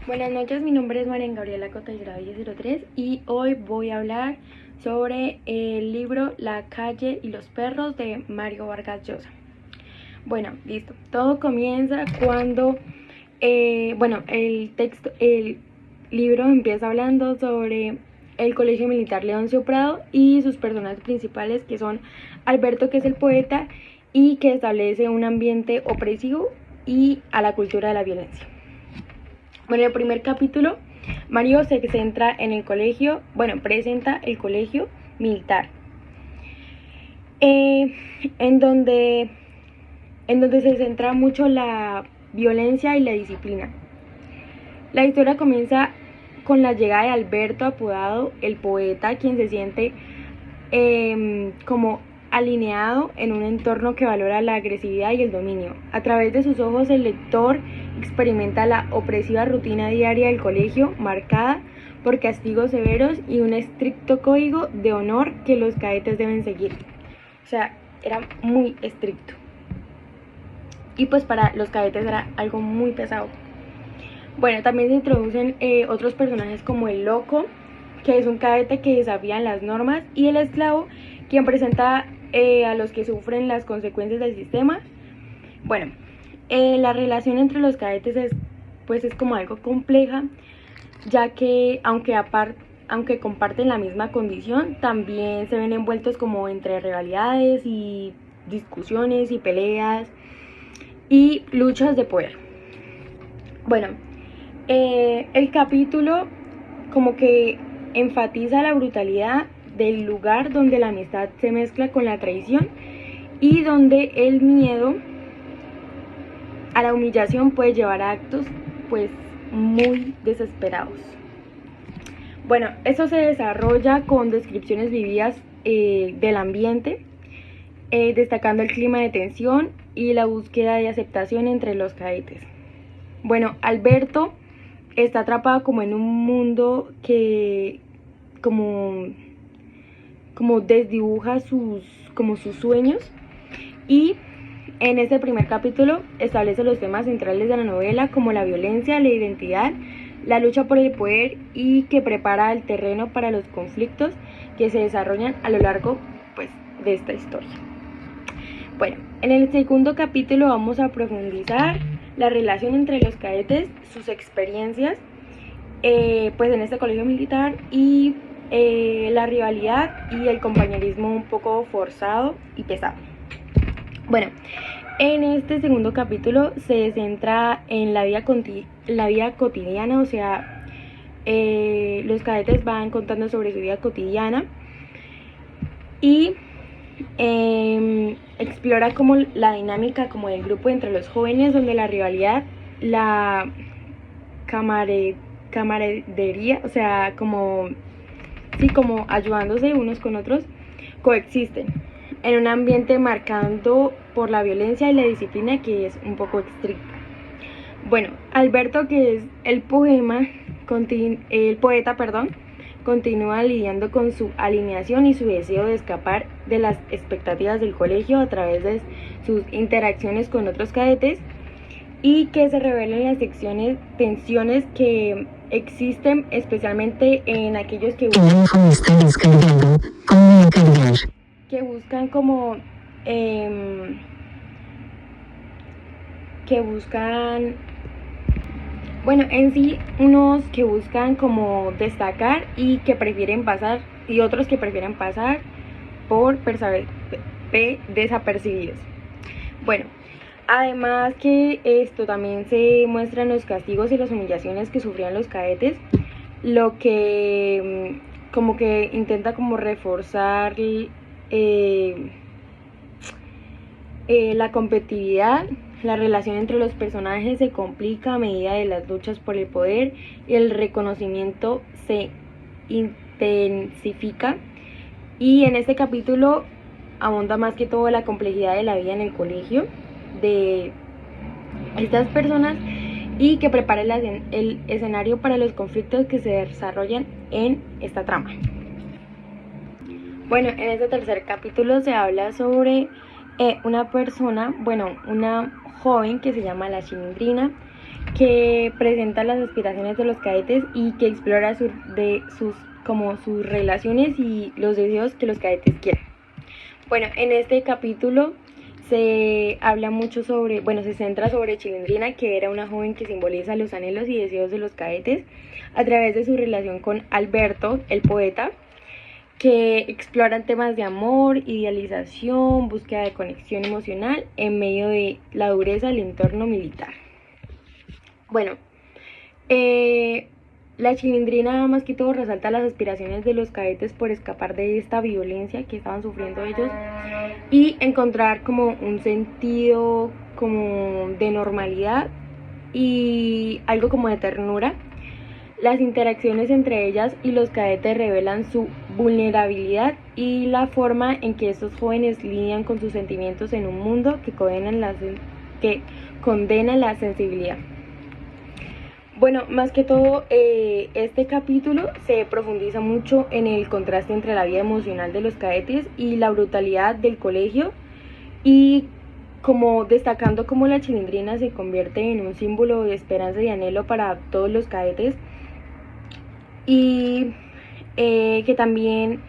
Buenas noches, mi nombre es María Gabriela Cota del grado 1003 y hoy voy a hablar sobre el libro La calle y los perros de Mario Vargas Llosa. Bueno, listo. Todo comienza cuando, el libro empieza hablando sobre el Colegio Militar Leoncio Prado y sus personajes principales, que son Alberto, que es el poeta y que establece un ambiente opresivo y a la cultura de la violencia. Bueno, en el primer capítulo, Mario se centra en el colegio, presenta el colegio militar, en donde se centra mucho la violencia y la disciplina. La historia comienza con la llegada de Alberto, apodado el poeta, quien se siente como alineado en un entorno que valora la agresividad y el dominio. A través de sus ojos, el lector experimenta la opresiva rutina diaria del colegio, marcada por castigos severos y un estricto código de honor que los cadetes deben seguir. O sea, era muy estricto. Y pues para los cadetes era algo muy pesado. Bueno, también se introducen otros personajes como el loco, que es un cadete que desafía las normas, y el esclavo, quien presenta a los que sufren las consecuencias del sistema. Bueno, la relación entre los cadetes es como algo compleja, ya que aunque comparten la misma condición, también se ven envueltos como entre rivalidades y discusiones y peleas y luchas de poder. Bueno, el capítulo como que enfatiza la brutalidad del lugar donde la amistad se mezcla con la traición y donde el miedo a la humillación puede llevar a actos pues muy desesperados. Bueno, esto se desarrolla con descripciones vividas del ambiente, destacando el clima de tensión y la búsqueda de aceptación entre los cadetes. Bueno, Alberto está atrapado como en un mundo que como desdibuja sus sueños, y en este primer capítulo establece los temas centrales de la novela, como la violencia, la identidad, la lucha por el poder, y que prepara el terreno para los conflictos que se desarrollan a lo largo pues de esta historia. Bueno, en el segundo capítulo vamos a profundizar la relación entre los cadetes, sus experiencias pues en este colegio militar, y la rivalidad y el compañerismo un poco forzado y pesado. Bueno, en este segundo capítulo se centra en la vida cotidiana, o sea, los cadetes van contando sobre su vida cotidiana y explora como la dinámica como del grupo entre los jóvenes, donde la rivalidad, la camaradería, o sea, como ayudándose unos con otros, coexisten en un ambiente marcado por la violencia y la disciplina, que es un poco estricta. Bueno, Alberto, que es el poeta, continúa lidiando con su alineación y su deseo de escapar de las expectativas del colegio a través de sus interacciones con otros cadetes, y que se revelan las tensiones que existen, especialmente en aquellos que buscan como en sí, unos que buscan como destacar y que prefieren pasar, y otros que prefieren pasar por desapercibidos. Bueno, además que esto también se muestran los castigos y las humillaciones que sufrían los cadetes, lo que como que intenta como reforzar la competitividad. La relación entre los personajes se complica a medida de las luchas por el poder, y el reconocimiento se intensifica. Y en este capítulo abunda más que todo la complejidad de la vida en el colegio de estas personas, y que prepara el escenario para los conflictos que se desarrollan en esta trama. Bueno, en este tercer capítulo se habla sobre una joven que se llama La Chilindrina, que presenta las aspiraciones de los cadetes y que explora sus relaciones y los deseos que los cadetes quieren. Bueno, en este capítulo se habla mucho se centra sobre Chilindrina, que era una joven que simboliza los anhelos y deseos de los cadetes a través de su relación con Alberto, el poeta, que exploran temas de amor, idealización, búsqueda de conexión emocional en medio de la dureza del entorno militar. Bueno, la Chilindrina más que todo resalta las aspiraciones de los cadetes por escapar de esta violencia que estaban sufriendo ellos y encontrar como un sentido como de normalidad y algo como de ternura. Las interacciones entre ellas y los cadetes revelan su vulnerabilidad y la forma en que estos jóvenes lidian con sus sentimientos en un mundo que condena la sensibilidad. Bueno, más que todo, este capítulo se profundiza mucho en el contraste entre la vida emocional de los cadetes y la brutalidad del colegio, y como destacando cómo la Chilindrina se convierte en un símbolo de esperanza y anhelo para todos los cadetes, y que también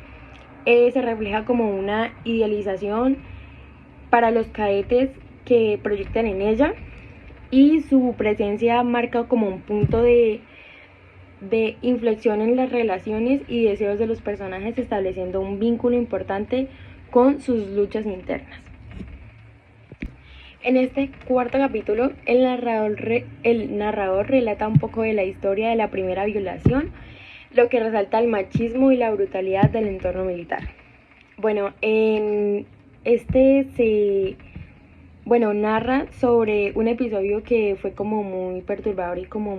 se refleja como una idealización para los cadetes que proyectan en ella, y su presencia marca como un punto de inflexión en las relaciones y deseos de los personajes, estableciendo un vínculo importante con sus luchas internas. En este cuarto capítulo, el narrador relata un poco de la historia de la primera violación, lo que resalta el machismo y la brutalidad del entorno militar. Bueno, en este narra sobre un episodio que fue como muy perturbador y como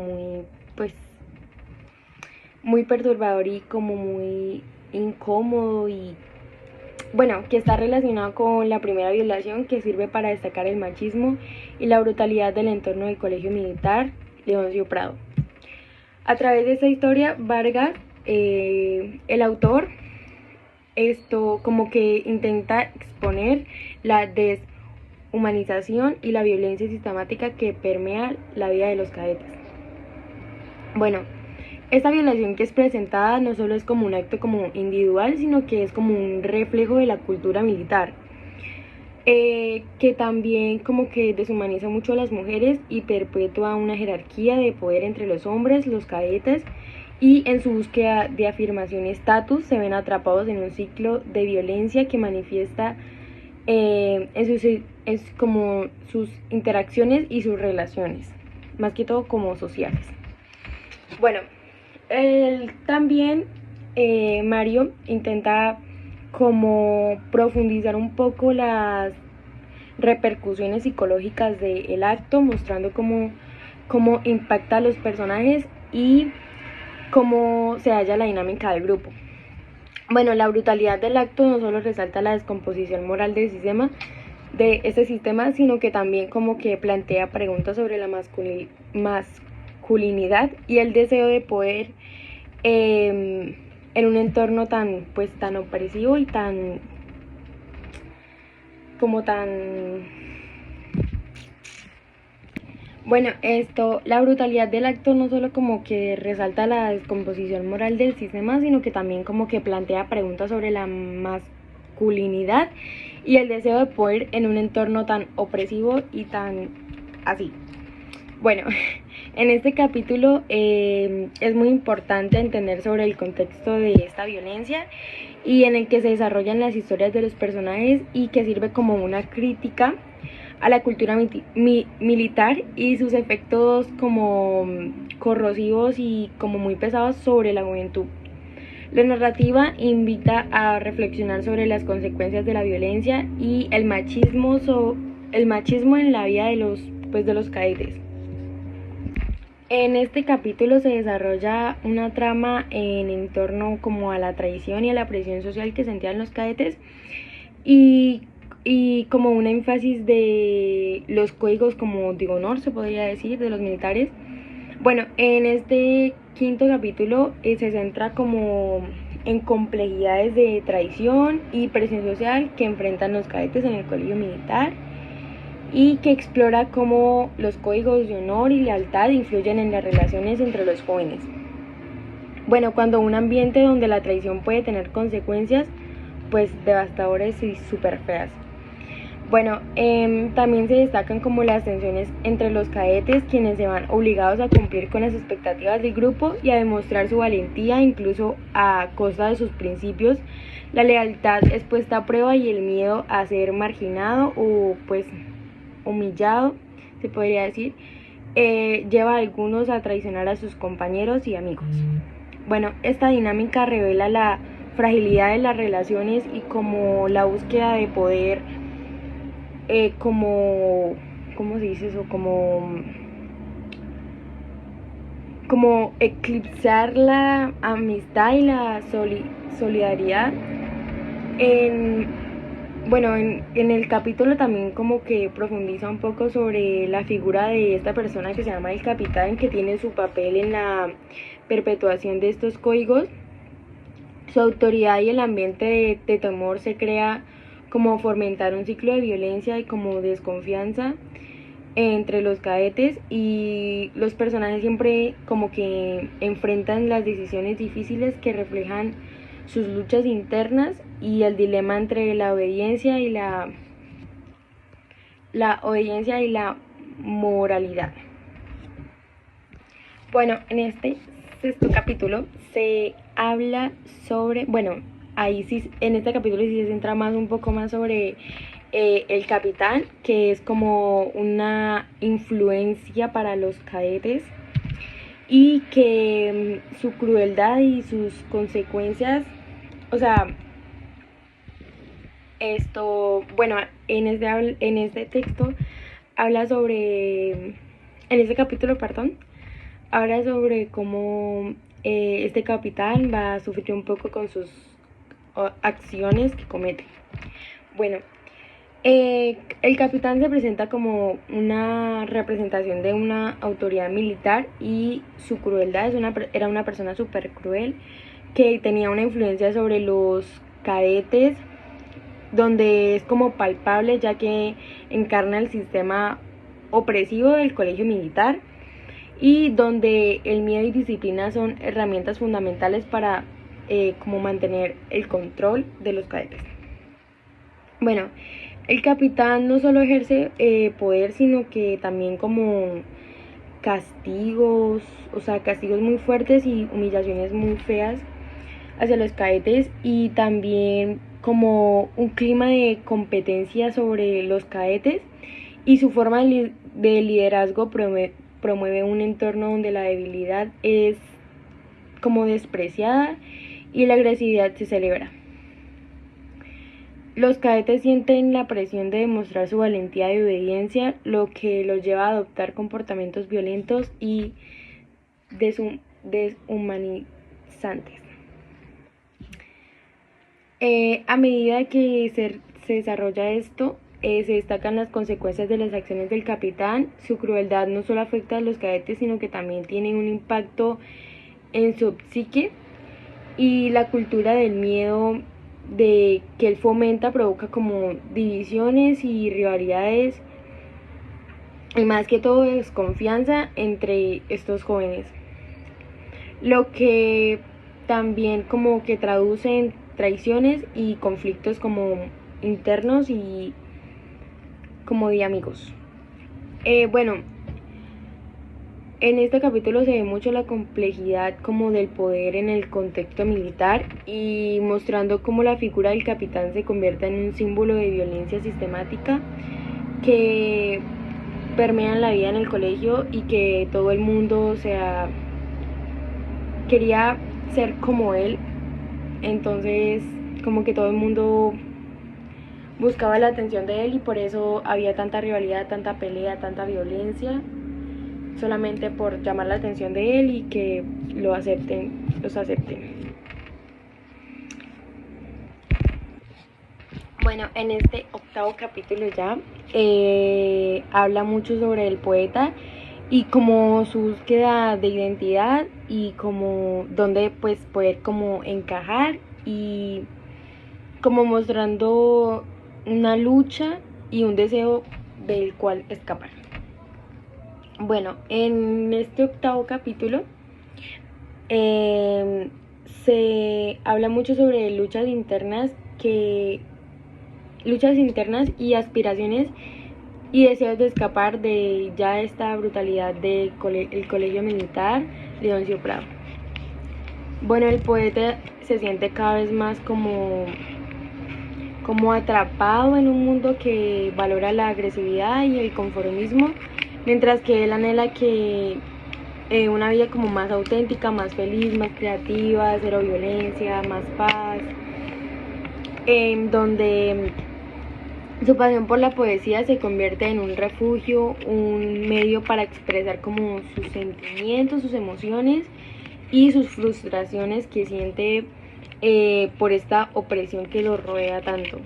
muy perturbador y como muy incómodo, y que está relacionado con la primera violación, que sirve para destacar el machismo y la brutalidad del entorno del colegio militar Leoncio Prado. A través de esta historia, Vargas, el autor, como que intenta exponer la deshumanización y la violencia sistemática que permea la vida de los cadetes. Bueno, esta violación que es presentada no solo es como un acto como individual, sino que es como un reflejo de la cultura militar, que también como que deshumaniza mucho a las mujeres y perpetúa una jerarquía de poder entre los hombres, los cadetes, y en su búsqueda de afirmación y estatus se ven atrapados en un ciclo de violencia que manifiesta como sus interacciones y sus relaciones, más que todo como sociales. Bueno, también Mario intenta como profundizar un poco las repercusiones psicológicas del acto, mostrando cómo impacta a los personajes y cómo se halla la dinámica del grupo. Bueno, la brutalidad del acto no solo resalta la descomposición moral de este sistema, sino que también como que plantea preguntas sobre la masculinidad y el deseo de poder en un entorno tan opresivo y tan la brutalidad del acto no solo como que resalta la descomposición moral del sistema, sino que también como que plantea preguntas sobre la masculinidad y el deseo de poder en un entorno tan opresivo y tan así. Bueno, en este capítulo es muy importante entender sobre el contexto de esta violencia y en el que se desarrollan las historias de los personajes, y que sirve como una crítica a la cultura militar y sus efectos como corrosivos y como muy pesados sobre la juventud. La narrativa invita a reflexionar sobre las consecuencias de la violencia y el machismo en la vida de los cadetes. En este capítulo se desarrolla una trama en torno como a la traición y a la presión social que sentían los cadetes, y como un énfasis de los códigos como de honor, se podría decir, de los militares. Bueno, en este quinto capítulo se centra como en complejidades de traición y presión social que enfrentan los cadetes en el colegio militar, y que explora cómo los códigos de honor y lealtad influyen en las relaciones entre los jóvenes. Bueno, cuando un ambiente donde la traición puede tener consecuencias, pues devastadoras y súper feas. Bueno, también se destacan como las tensiones entre los cadetes, quienes se van obligados a cumplir con las expectativas del grupo y a demostrar su valentía, incluso a costa de sus principios. La lealtad es puesta a prueba y el miedo a ser marginado o pues humillado, se podría decir, lleva a algunos a traicionar a sus compañeros y amigos. Bueno, esta dinámica revela la fragilidad de las relaciones y como la búsqueda de poder, ¿cómo se dice eso? Como eclipsar la amistad y la solidaridad. En el capítulo también como que profundiza un poco sobre la figura de esta persona que se llama el capitán, que tiene su papel en la perpetuación de estos códigos. Su autoridad y el ambiente de temor se crea como fomentar un ciclo de violencia y como desconfianza entre los cadetes, y los personajes siempre como que enfrentan las decisiones difíciles que reflejan sus luchas internas y el dilema entre la obediencia y la moralidad. Bueno, en este sexto capítulo se habla sobre, ahí sí, en este capítulo sí se centra un poco más sobre el capitán, que es como una influencia para los cadetes, y que su crueldad y sus consecuencias, o sea, en este texto habla sobre, en este capítulo, habla sobre cómo este capitán va a sufrir un poco con sus acciones que comete. Bueno, el capitán se presenta como una representación de una autoridad militar, y su crueldad era una persona súper cruel que tenía una influencia sobre los cadetes, donde es como palpable, ya que encarna el sistema opresivo del colegio militar, y donde el miedo y disciplina son herramientas fundamentales para como mantener el control de los cadetes. Bueno, el capitán no solo ejerce poder, sino que también como castigos, castigos muy fuertes y humillaciones muy feas hacia los cadetes, y también como un clima de competencia sobre los cadetes, y su forma de liderazgo promueve un entorno donde la debilidad es como despreciada y la agresividad se celebra. Los cadetes sienten la presión de demostrar su valentía y obediencia, lo que los lleva a adoptar comportamientos violentos y deshumanizantes. A medida que se desarrolla esto, se destacan las consecuencias de las acciones del capitán. Su crueldad no solo afecta a los cadetes, sino que también tiene un impacto en su psique, y la cultura del miedo de que él fomenta provoca como divisiones y rivalidades, y más que todo desconfianza entre estos jóvenes, lo que también como que traduce en traiciones y conflictos como internos y como de amigos. En este capítulo se ve mucho la complejidad como del poder en el contexto militar, y mostrando cómo la figura del capitán se convierte en un símbolo de violencia sistemática que permea en la vida en el colegio, y que todo el mundo quería ser como él. Entonces como que todo el mundo buscaba la atención de él, y por eso había tanta rivalidad, tanta pelea, tanta violencia, solamente por llamar la atención de él y que los acepten. Bueno, en este octavo capítulo ya habla mucho sobre el poeta y como su búsqueda de identidad, y como donde pues poder como encajar, y como mostrando una lucha y un deseo del cual escapar. Bueno, en este 8º capítulo se habla mucho sobre luchas internas y aspiraciones y deseos de escapar de ya esta brutalidad del colegio militar Leoncio Prado. Bueno, el poeta se siente cada vez más como atrapado en un mundo que valora la agresividad y el conformismo, mientras que él anhela que una vida como más auténtica, más feliz, más creativa, cero violencia, más paz, donde su pasión por la poesía se convierte en un refugio, un medio para expresar como sus sentimientos, sus emociones y sus frustraciones que siente por esta opresión que lo rodea tanto.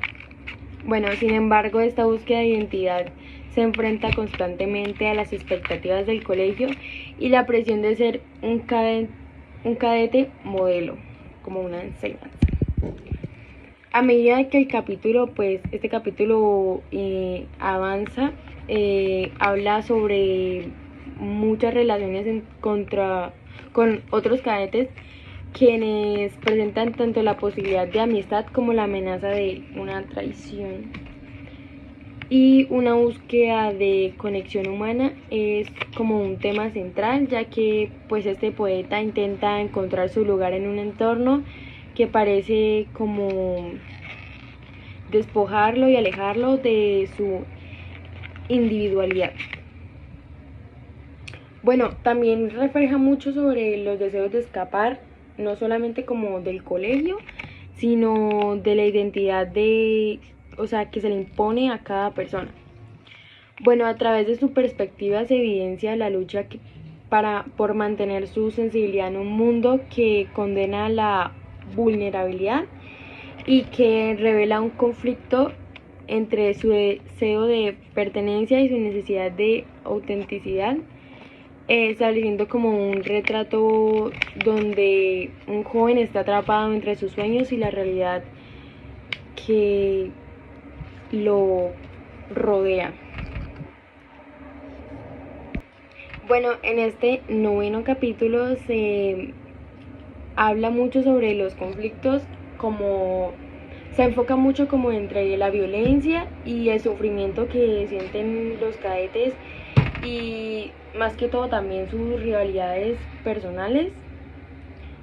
Bueno, sin embargo, esta búsqueda de identidad se enfrenta constantemente a las expectativas del colegio y la presión de ser un cadete modelo, como una enseñanza. A medida que este capítulo avanza, habla sobre muchas relaciones con otros cadetes, quienes presentan tanto la posibilidad de amistad como la amenaza de una traición. Y una búsqueda de conexión humana es como un tema central, ya que pues este poeta intenta encontrar su lugar en un entorno que parece como despojarlo y alejarlo de su individualidad. Bueno, también refleja mucho sobre los deseos de escapar, no solamente como del colegio, sino de la identidad que se le impone a cada persona. Bueno, a través de su perspectiva se evidencia la lucha por mantener su sensibilidad en un mundo que condena la vulnerabilidad y que revela un conflicto entre su deseo de pertenencia y su necesidad de autenticidad, estableciendo como un retrato donde un joven está atrapado entre sus sueños y la realidad que lo rodea. Bueno, en este 9º capítulo se habla mucho sobre los conflictos, se enfoca mucho como entre la violencia y el sufrimiento que sienten los cadetes y más que todo también sus rivalidades personales.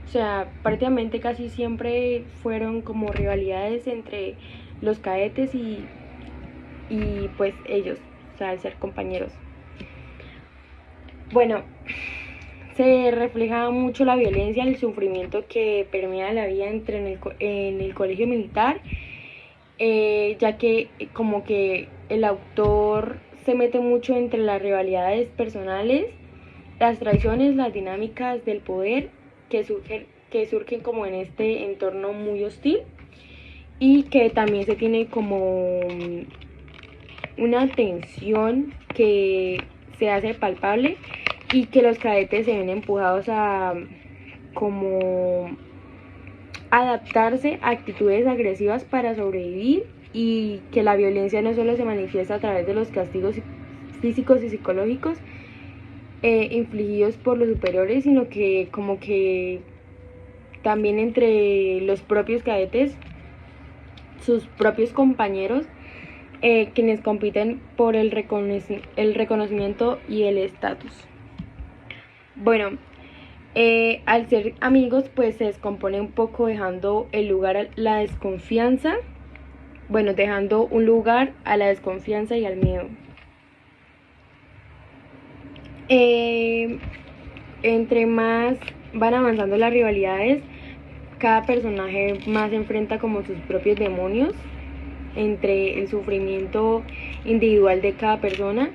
O sea, prácticamente casi siempre fueron como rivalidades entre los cadetes y pues ellos, o sea, al ser compañeros. Bueno, se refleja mucho la violencia, el sufrimiento que permea la vida en el colegio militar, ya que como que el autor se mete mucho entre las rivalidades personales, las traiciones, las dinámicas del poder que surgen como en este entorno muy hostil, y que también se tiene como una tensión que se hace palpable y que los cadetes se ven empujados a como adaptarse a actitudes agresivas para sobrevivir, y que la violencia no solo se manifiesta a través de los castigos físicos y psicológicos infligidos por los superiores, sino que como que también entre los propios cadetes, sus propios compañeros, quienes compiten por el reconocimiento y el estatus. Bueno, al ser amigos pues se descompone un poco, dejando el lugar a la desconfianza, dejando un lugar a la desconfianza y al miedo. Entre más van avanzando las rivalidades, cada personaje más enfrenta como sus propios demonios entre el sufrimiento individual de cada persona,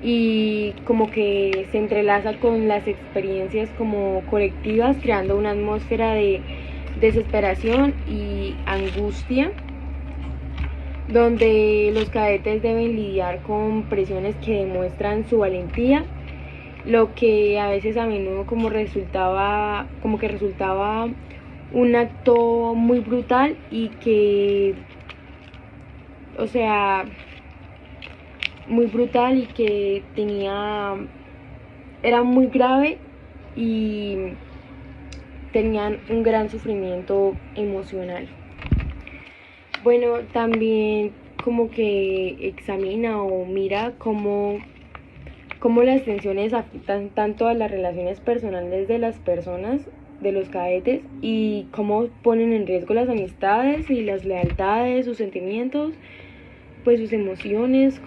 y como que se entrelaza con las experiencias como colectivas, creando una atmósfera de desesperación y angustia, donde los cadetes deben lidiar con presiones que demuestran su valentía, lo que a veces a menudo resultaba un acto muy brutal y que, o sea, muy brutal y que era muy grave y tenían un gran sufrimiento emocional. Bueno, también como que examina o mira cómo las tensiones afectan tanto a las relaciones personales de las personas, de los cadetes, y cómo ponen en riesgo las amistades y las lealtades, sus sentimientos, pues sus emociones,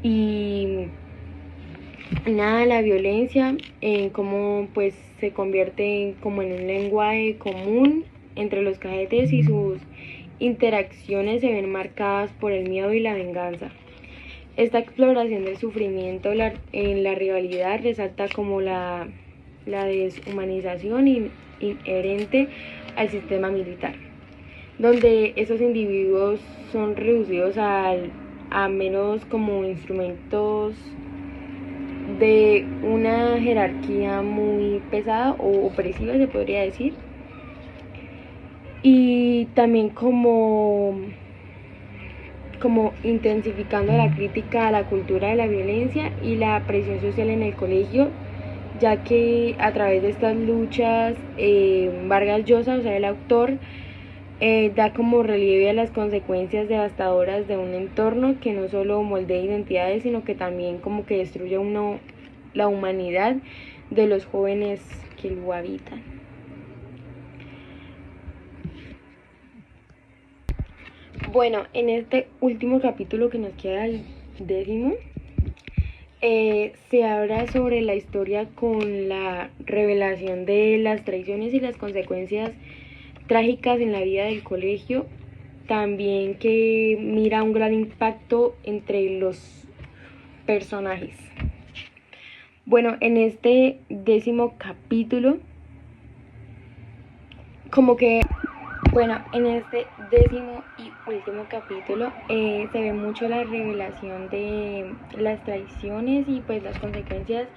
y nada, la violencia, en cómo pues se convierte como en un lenguaje común entre los cadetes y sus interacciones se ven marcadas por el miedo y la venganza. Esta exploración del sufrimiento en la rivalidad resalta como la deshumanización inherente al sistema militar, donde esos individuos son reducidos a menos como instrumentos de una jerarquía muy pesada o opresiva, se podría decir, y también como intensificando la crítica a la cultura de la violencia y la presión social en el colegio, ya que a través de estas luchas Vargas Llosa, o sea el autor, da como relieve a las consecuencias devastadoras de un entorno que no solo moldea identidades, sino que también como que destruye la humanidad de los jóvenes que lo habitan. Bueno, en este último capítulo que nos queda, el 10º, se habla sobre la historia con la revelación de las traiciones y las consecuencias trágicas en la vida del colegio. También que mira un gran impacto entre los personajes. Bueno, en este 10º capítulo, en este 10º y último capítulo se ve mucho la revelación de las traiciones y pues las consecuencias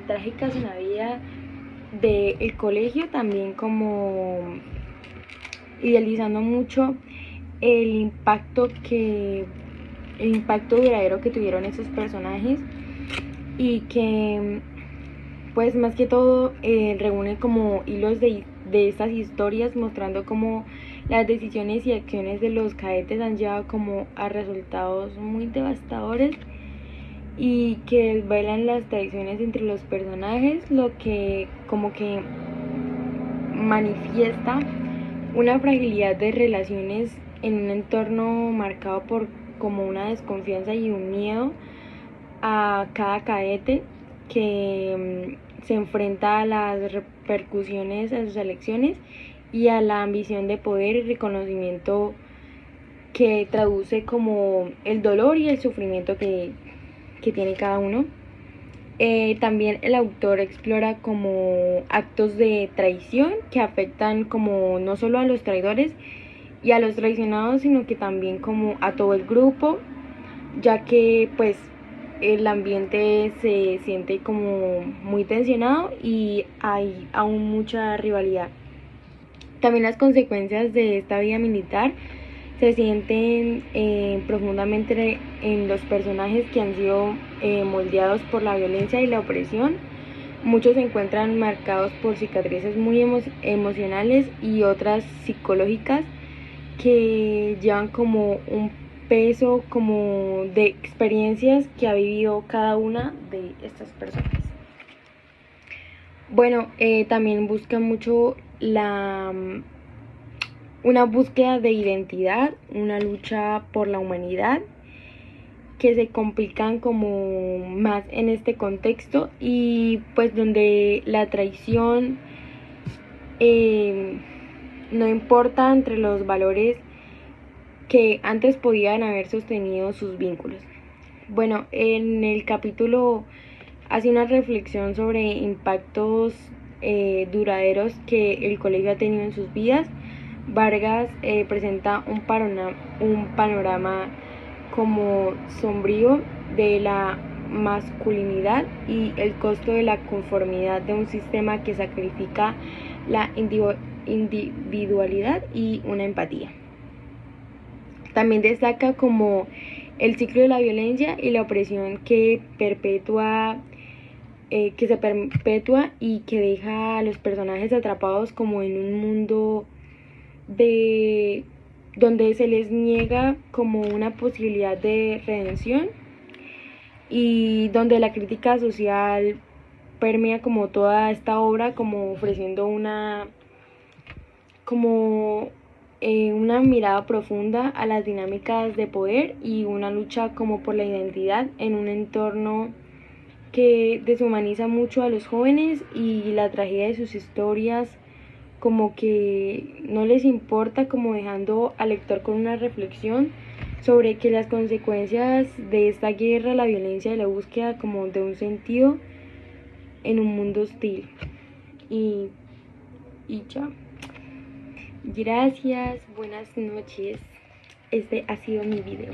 trágicas en la vida del colegio, también como idealizando mucho el impacto duradero que tuvieron esos personajes, y que pues más que todo reúne como hilos de estas historias, mostrando cómo las decisiones y acciones de los cadetes han llevado como a resultados muy devastadores, y que desvelan las traiciones entre los personajes, lo que como que manifiesta una fragilidad de relaciones en un entorno marcado por como una desconfianza y un miedo a cada cadete que se enfrenta a las repercusiones de sus elecciones y a la ambición de poder y reconocimiento que traduce como el dolor y el sufrimiento que tiene cada uno. También el autor explora como actos de traición que afectan como no solo a los traidores y a los traicionados, sino que también como a todo el grupo, ya que pues el ambiente se siente como muy tensionado y hay aún mucha rivalidad. También las consecuencias de esta vida militar se sienten profundamente en los personajes que han sido moldeados por la violencia y la opresión. Muchos se encuentran marcados por cicatrices muy emocionales y otras psicológicas que llevan como un peso como de experiencias que ha vivido cada una de estas personas. Bueno, también busca mucho una búsqueda de identidad, una lucha por la humanidad, que se complican como más en este contexto, y pues donde la traición no importa entre los valores que antes podían haber sostenido sus vínculos. Bueno, en el capítulo hace una reflexión sobre impactos duraderos que el colegio ha tenido en sus vidas. Vargas presenta un panorama como sombrío de la masculinidad y el costo de la conformidad de un sistema que sacrifica la individualidad y una empatía. También destaca como el ciclo de la violencia y la opresión que se perpetúa y que deja a los personajes atrapados como en un mundo de donde se les niega como una posibilidad de redención y donde la crítica social permea como toda esta obra, como ofreciendo una mirada profunda a las dinámicas de poder y una lucha como por la identidad en un entorno que deshumaniza mucho a los jóvenes, y la tragedia de sus historias como que no les importa, como dejando al lector con una reflexión sobre que las consecuencias de esta guerra, la violencia y la búsqueda como de un sentido en un mundo hostil. Y, y ya. Gracias, buenas noches. Este ha sido mi video.